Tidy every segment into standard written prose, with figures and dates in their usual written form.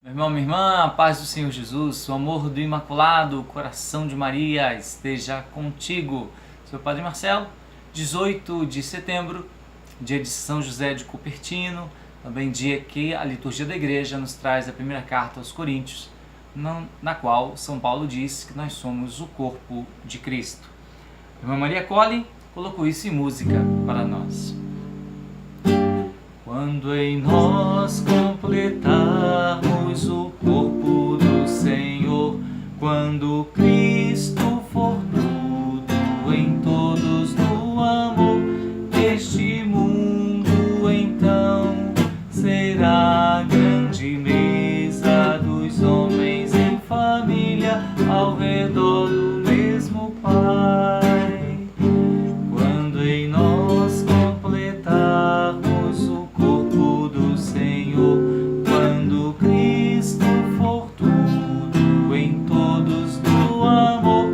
Meu irmão, minha irmã, a paz do Senhor Jesus, o amor do Imaculado Coração de Maria esteja contigo. Sou o Padre Marcelo, 18 de setembro, dia de São José de Cupertino, também dia que a liturgia da igreja nos traz a primeira carta aos Coríntios, na qual São Paulo diz que nós somos o corpo de Cristo. A irmã Maria Colli colocou isso em música para nós. Quando em nós completarmos o corpo do Senhor, quando Cristo for tudo em todos no amor, este mundo então será a grande mesa dos homens em família ao redor do mesmo Pai. Quando em nós completarmos o corpo do Senhor, quando Cristo for tudo em todos no amor,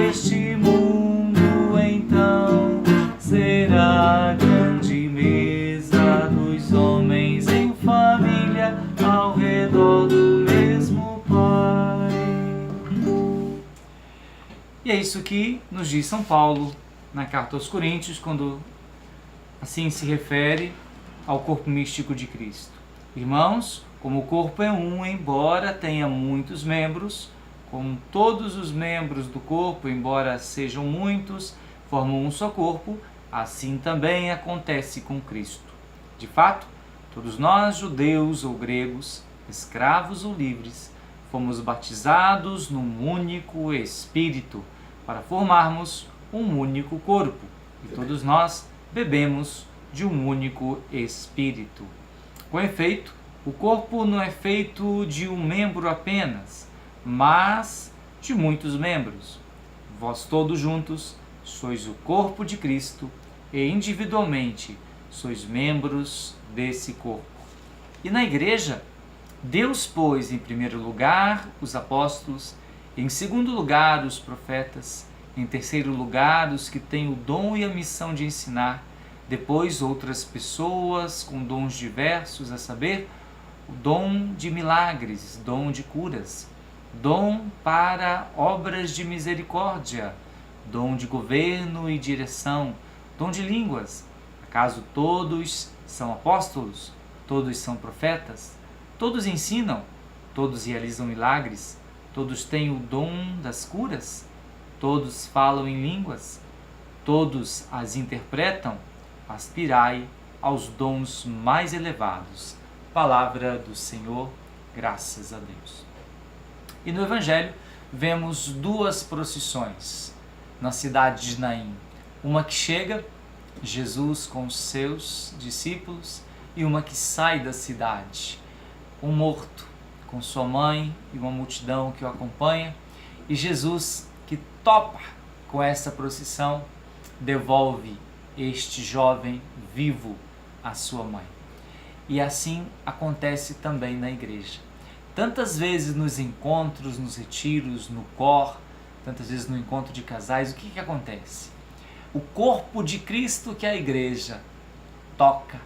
este mundo então será a grande mesa dos homens em família ao redor do mesmo Pai. E é isso que nos diz São Paulo na carta aos Coríntios, quando assim se refere ao corpo místico de Cristo. Irmãos, como o corpo é um, embora tenha muitos membros, como todos os membros do corpo, embora sejam muitos, formam um só corpo, assim também acontece com Cristo. De fato, todos nós, judeus ou gregos, escravos ou livres, fomos batizados num único Espírito, para formarmos um único corpo, e todos nós bebemos de um único Espírito. Com efeito, o corpo não é feito de um membro apenas, mas de muitos membros. Vós todos juntos sois o corpo de Cristo e individualmente sois membros desse corpo. E na igreja, Deus pôs em primeiro lugar os apóstolos, em segundo lugar os profetas, em terceiro lugar os que têm o dom e a missão de ensinar, depois outras pessoas com dons diversos, a saber, o dom de milagres, dom de curas, dom para obras de misericórdia, dom de governo e direção, dom de línguas. Acaso todos são apóstolos? Todos são profetas? Todos ensinam? Todos realizam milagres? Todos têm o dom das curas? Todos falam em línguas? Todos as interpretam? Aspirai aos dons mais elevados. Palavra do Senhor, graças a Deus. E no Evangelho vemos duas procissões na cidade de Naim. Uma que chega, Jesus com os seus discípulos, e uma que sai da cidade. Um morto com sua mãe e uma multidão que o acompanha, e Jesus que topa com essa procissão, devolve este jovem vivo à sua mãe. E assim acontece também na igreja. Tantas vezes nos encontros, nos retiros, no cor, tantas vezes no encontro de casais, o que acontece? O corpo de Cristo, que é a igreja, toca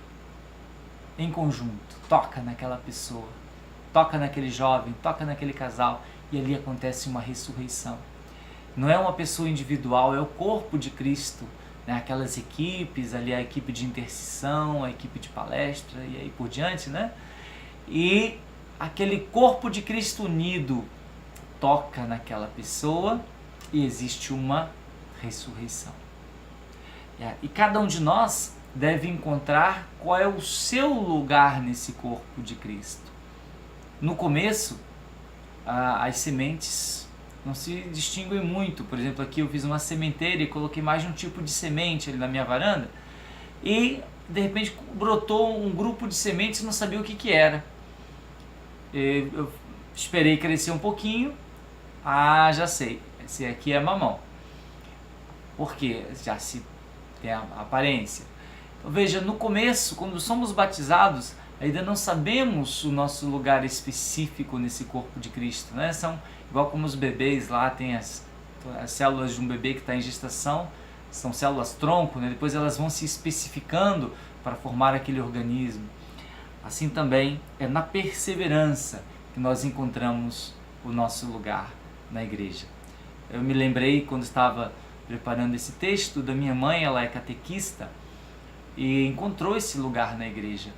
em conjunto, toca naquela pessoa, toca naquele jovem, toca naquele casal, e ali acontece uma ressurreição. Não é uma pessoa individual, é o corpo de Cristo, né? Aquelas equipes, ali a equipe de intercessão, a equipe de palestra e aí por diante, né? E aquele corpo de Cristo unido toca naquela pessoa e existe uma ressurreição. E cada um de nós deve encontrar qual é o seu lugar nesse corpo de Cristo. No começo, as sementes não se distinguem muito. Por exemplo, aqui eu fiz uma sementeira e coloquei mais de um tipo de semente ali na minha varanda, e de repente brotou um grupo de sementes e não sabia o que era. Eu esperei crescer um pouquinho. Já sei, esse aqui é mamão. Por quê? Já se tem a aparência. Então veja, no começo, quando somos batizados, ainda não sabemos o nosso lugar específico nesse corpo de Cristo, né? São igual como os bebês lá, tem as células de um bebê que está em gestação, são células tronco, né? Depois elas vão se especificando para formar aquele organismo. Assim também é na perseverança que nós encontramos o nosso lugar na igreja. Eu me lembrei quando estava preparando esse texto da minha mãe, ela é catequista e encontrou esse lugar na igreja.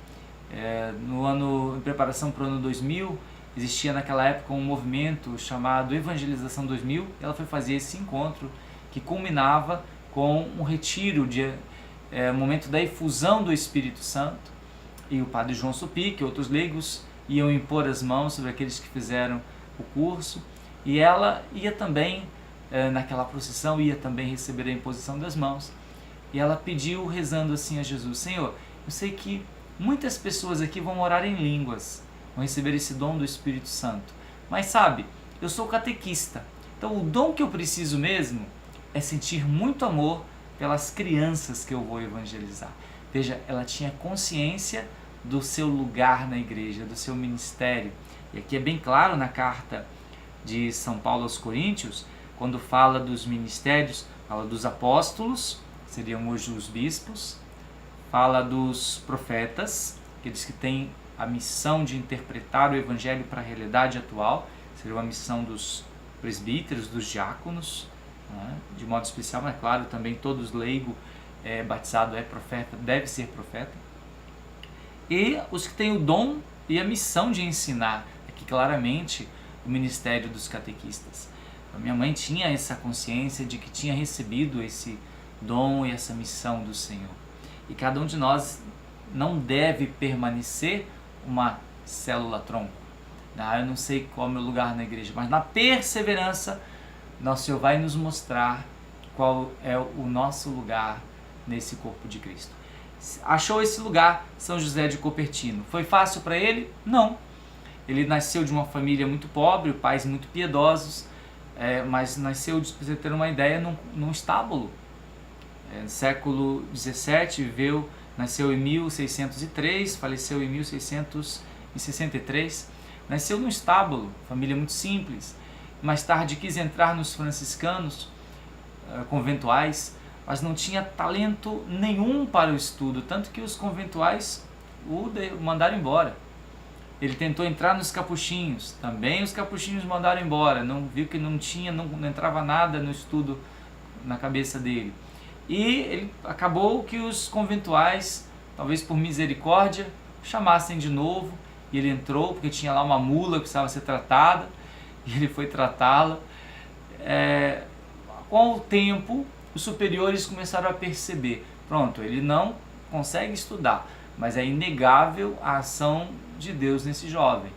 Em preparação para o ano 2000, existia naquela época um movimento chamado Evangelização 2000. Ela foi fazer esse encontro que culminava com um retiro, momento da efusão do Espírito Santo, e o padre João Supic e outros leigos iam impor as mãos sobre aqueles que fizeram o curso, e ela ia também, naquela procissão, ia também receber a imposição das mãos, e ela pediu, rezando assim a Jesus: Senhor, eu sei que muitas pessoas aqui vão orar em línguas, vão receber esse dom do Espírito Santo, mas sabe, eu sou catequista, então o dom que eu preciso mesmo é sentir muito amor pelas crianças que eu vou evangelizar. Veja, ela tinha consciência do seu lugar na igreja, do seu ministério. E aqui é bem claro na carta de São Paulo aos Coríntios, quando fala dos ministérios, fala dos apóstolos, seriam hoje os bispos, fala dos profetas, aqueles que têm a missão de interpretar o evangelho para a realidade atual, seria a missão dos presbíteros, dos diáconos, né? De modo especial, mas claro, também todos leigo batizado é profeta, deve ser profeta. E os que têm o dom e a missão de ensinar, aqui claramente o ministério dos catequistas. A minha mãe tinha essa consciência de que tinha recebido esse dom e essa missão do Senhor. E cada um de nós não deve permanecer uma célula-tronco. Eu não sei qual é o meu lugar na igreja, mas na perseverança, nosso Senhor vai nos mostrar qual é o nosso lugar nesse corpo de Cristo. Achou esse lugar, São José de Cupertino. Foi fácil para ele? Não. Ele nasceu de uma família muito pobre, pais muito piedosos, mas nasceu, para você ter uma ideia, num estábulo. No século XVII, nasceu em 1603, faleceu em 1663. Nasceu num estábulo, família muito simples. Mais tarde quis entrar nos franciscanos conventuais, mas não tinha talento nenhum para o estudo, tanto que os conventuais o mandaram embora. Ele tentou entrar nos capuchinhos, também os capuchinhos mandaram embora, não viu que não entrava nada no estudo na cabeça dele. E ele acabou que os conventuais, talvez por misericórdia, chamassem de novo, e ele entrou, porque tinha lá uma mula que precisava ser tratada, e ele foi tratá-la. Com o tempo, os superiores começaram a perceber, pronto, ele não consegue estudar, mas é inegável a ação de Deus nesse jovem,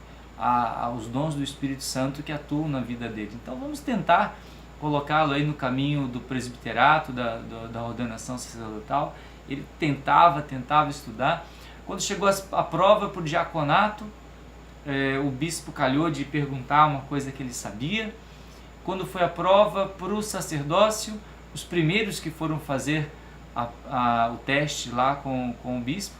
os dons do Espírito Santo que atuam na vida dele. Então vamos tentar colocá-lo aí no caminho do presbiterato, da ordenação sacerdotal. Ele tentava estudar. Quando chegou a prova para o diaconato, o bispo calhou de perguntar uma coisa que ele sabia. Quando foi a prova para o sacerdócio, os primeiros que foram fazer o teste lá com o bispo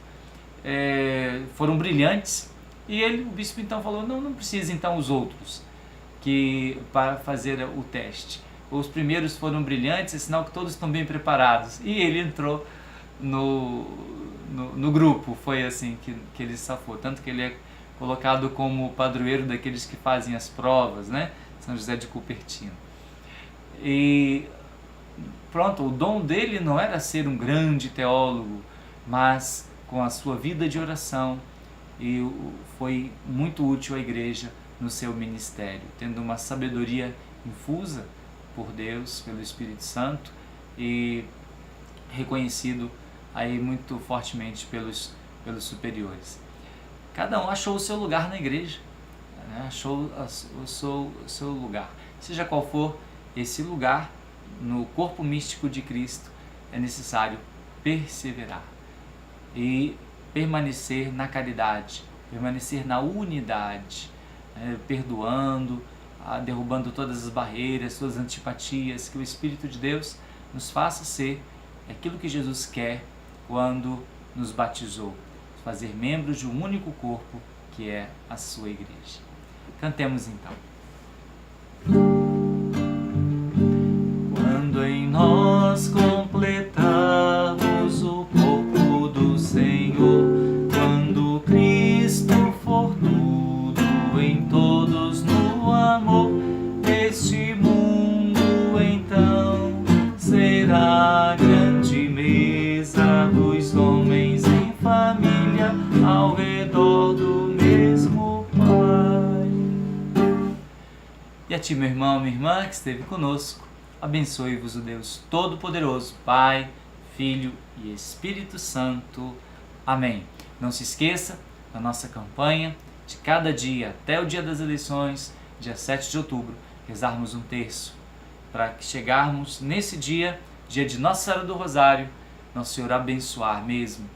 foram brilhantes, e o bispo então falou: não precisa então os outros para fazer o teste. Os primeiros foram brilhantes, é sinal que todos estão bem preparados, e ele entrou no grupo. Foi assim que ele safou, tanto que ele é colocado como padroeiro daqueles que fazem as provas, né? São José de Cupertino. E pronto, o dom dele não era ser um grande teólogo, mas com a sua vida de oração, e foi muito útil à igreja no seu ministério, tendo uma sabedoria infusa por Deus, pelo Espírito Santo, e reconhecido aí muito fortemente pelos superiores. Cada um achou o seu lugar na igreja, né? Achou o seu lugar. Seja qual for esse lugar, no corpo místico de Cristo é necessário perseverar e permanecer na caridade, permanecer na unidade, perdoando, derrubando todas as barreiras, todas as antipatias, que o Espírito de Deus nos faça ser aquilo que Jesus quer quando nos batizou, fazer membros de um único corpo que é a sua igreja. Cantemos então. Quando em nós completamos o corpo do Senhor, quando Cristo for tudo em todos todos no amor, este mundo então será a grande mesa dos homens em família ao redor do mesmo Pai. E a ti, meu irmão, minha irmã, que esteve conosco, abençoe-vos o Deus Todo-Poderoso, Pai, Filho e Espírito Santo. Amém. Não se esqueça da nossa campanha de cada dia até o dia das eleições, dia 7 de outubro, rezarmos um terço, para que chegarmos nesse dia, dia de Nossa Senhora do Rosário, Nosso Senhor abençoar mesmo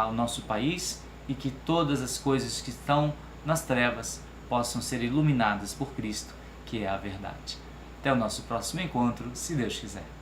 o nosso país e que todas as coisas que estão nas trevas possam ser iluminadas por Cristo, que é a verdade. Até o nosso próximo encontro, se Deus quiser.